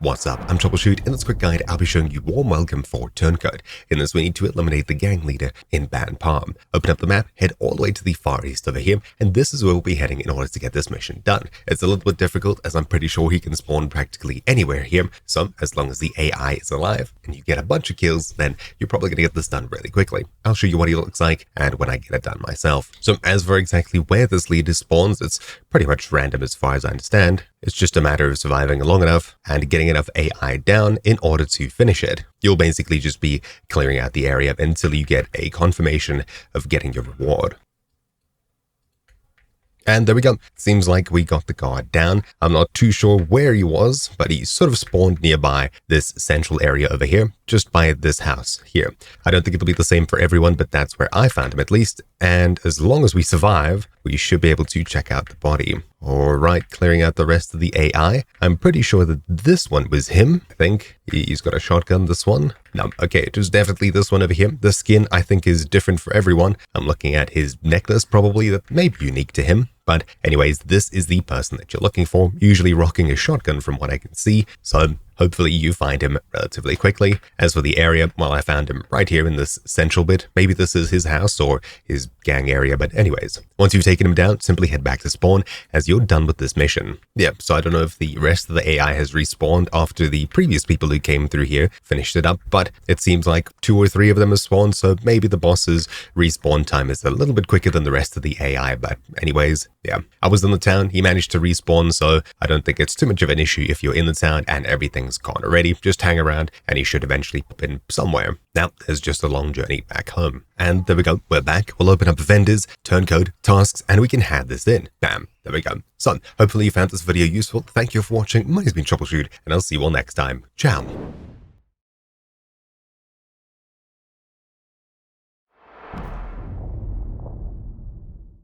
What's up? I'm Troubleshoot. In this quick guide, I'll be showing you warm welcome for Turncoat. In this, we need to eliminate the gang leader in Ban Palm. Open up the map, head all the way to the far east over here, and this is where we'll be heading in order to get this mission done. It's a little bit difficult, as I'm pretty sure he can spawn practically anywhere here, so as long as the AI is alive and you get a bunch of kills, then you're probably going to get this done really quickly. I'll show you what he looks like and when I get it done myself. So as for exactly where this leader spawns, it's pretty much random as far as I understand. It's just a matter of surviving long enough and getting enough AI down in order to finish it. You'll basically just be clearing out the area until you get a confirmation of getting your reward. And there we go. Seems like we got the guard down. I'm not too sure where he was, but he sort of spawned nearby this central area over here, just by this house here. I don't think it'll be the same for everyone, but that's where I found him at least. And as long as we survive, we should be able to check out the body. Alright, clearing out the rest of the AI. I'm pretty sure that this one was him. I think he's got a shotgun, this one. No, okay, it was definitely this one over here. The skin, I think, is different for everyone. I'm looking at his necklace, probably, that may be unique to him. But anyways, this is the person that you're looking for, usually rocking a shotgun from what I can see. So hopefully you find him relatively quickly. As for the area, well, I found him right here in this central bit. Maybe this is his house or his gang area, but anyways, once you've taken him down, simply head back to spawn as you're done with this mission. Yeah, so I don't know if the rest of the AI has respawned after the previous people who came through here finished it up, but it seems like 2 or 3 of them have spawned, so maybe the boss's respawn time is a little bit quicker than the rest of the AI, but anyways, yeah. I was in the town, he managed to respawn, so I don't think it's too much of an issue if you're in the town and everything's gone already. Just hang around and he should eventually pop in somewhere. Now, there's just a long journey back home. And there we go, we're back. We'll open up vendors, Turncoat, tasks, and we can hand this in. Bam, there we go. So, hopefully you found this video useful. Thank you for watching. My name's been Troubleshoot, and I'll see you all next time. Ciao.